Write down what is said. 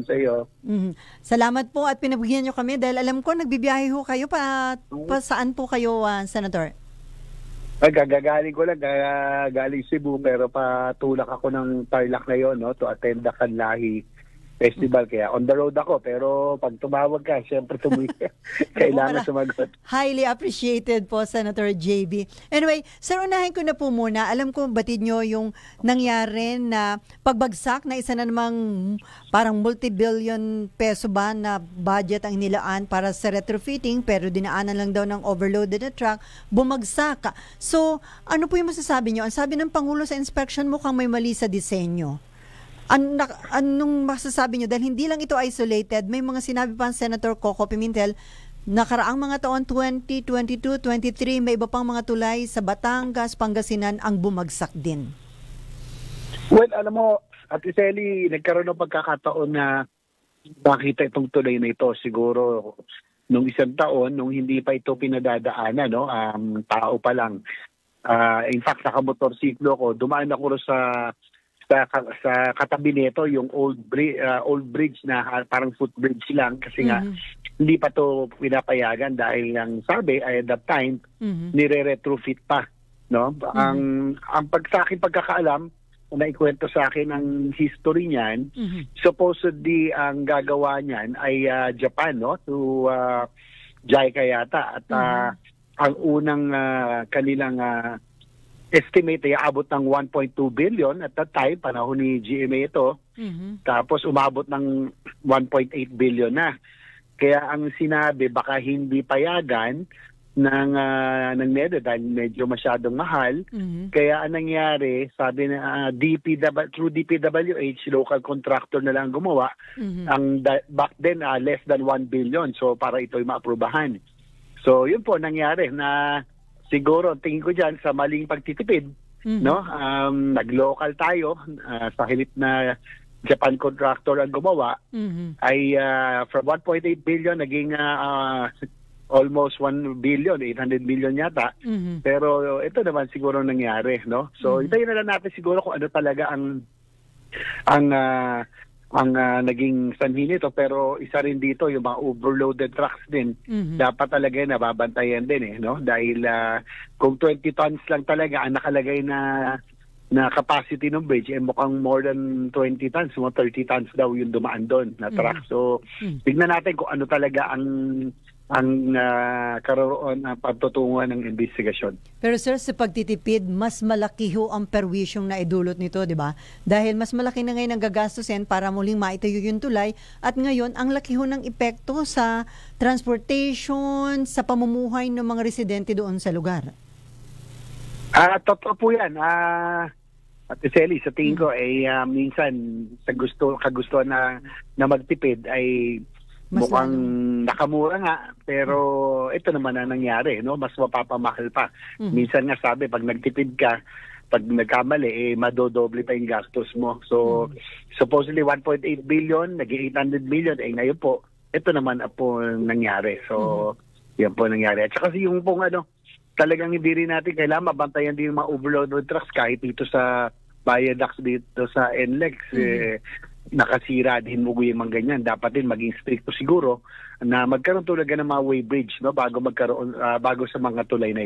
sa iyo. Salamat po at pinagbigyan nyo kami dahil alam ko nagbibiyahe ho kayo pa saan po kayo, Senator? Gagaling ko lang, galing Cebu pero patulak ako ng Tarlac na yon, no, to attend the Kanlahi Festival. Kaya on the road ako, pero pag tumawag ka, syempre kailangan sumagot. Highly appreciated po, Senator JB. Anyway, sir, unahin ko na po muna. Alam ko batid nyo yung nangyari na pagbagsak na isa na namang parang multi-billion peso ba na budget ang nilaan para sa retrofitting, pero dinaanan lang daw ng overloaded na truck, bumagsak. So, ano po yung masasabi nyo? Ang sabi ng Pangulo sa inspection, mukhang may mali sa disenyo. Anong masasabi nyo? Dahil hindi lang ito isolated, may mga sinabi pa ang Senator Coco Pimentel, nakaraang mga taon 2022, 23, may iba pang mga tulay sa Batangas, Pangasinan ang bumagsak din. Well, alam mo, Ate Sally, nagkaroon ng pagkakataon na makita itong tulay na ito. Siguro, nung isang taon, nung hindi pa ito pinadadaanan, no? Tao pa lang. In fact, nakamotorsiklo ko, dumaan ako sa katabi nito, yung old bridge na parang footbridge lang kasi nga hindi pa to pinapayagan dahil ang sabi ay at that time nire-retrofit pa, no? Ang sa akin pagkakaalam na ikwento sa akin ang history niyan, supposedly ang gagawa niyan ay Japan, no, to JICA yata, at ang unang kanilang estimate ay abot ng 1.2 billion at that time, panahon ni GMA ito. Tapos umabot ng 1.8 billion na. Kaya ang sinabi, baka hindi payagan ng NEDA dahil medyo masyadong mahal. Kaya ang nangyari, sabi na through DPWH, local contractor na lang gumawa. Back then, less than 1 billion. So para ito'y maaprubahan. So yun po nangyari na siguro tingin ko diyan sa maling pagtitipid, no? Nag-local tayo sa hilip na Japan contractor ang gumawa, ay from 1.8 billion naging almost 1 billion, 800 million yata. Pero ito naman siguro nangyari, no? So itayin na lang natin siguro kung ano talaga ang naging sanhi nito, pero isa rin dito yung mga overloaded trucks din. Dapat talaga nababantayan din, no? Dahil kung 20 tons lang talaga ang nakalagay na capacity ng bridge, mukhang more than 20 tons, mga 30 tons daw yung dumaan doon na truck. So tignan natin kung ano talaga ang karoon ng pagtutunguhan ng investigasyon. Pero sir, sa pagtitipid, mas malaki ho ang perwisyong na idulot nito, di ba? Dahil mas malaki na ngayon ang gagastusin para muling maitayo yung tulay, at ngayon, ang laki ho ng epekto sa transportation, sa pamumuhay ng mga residente doon sa lugar. Totoo po yan. Ate Sally, sa tingin ko, minsan sa kagustuhan na magtipid ay mas mukhang nakamura nga, pero ito naman ang nangyari, no? Mas mapapamahal pa. Minsan nga sabi, pag nagtipid ka, pag nagkamali, madodoble pa yung gastos mo. So, supposedly 1.8 billion, naging 800 million, ngayon po, ito naman po nangyari. So, yan po nangyari. At saka yung pong talagang hindi rin natin kailangan mabantayan din yung mga overloaded trucks kahit dito sa viaducts dito sa NLEX, nakasira din mo yung mga ganyan. Dapat din maging stricto siguro na magkaroon talaga ng mga weighbridge, no, bago sa mga tulay na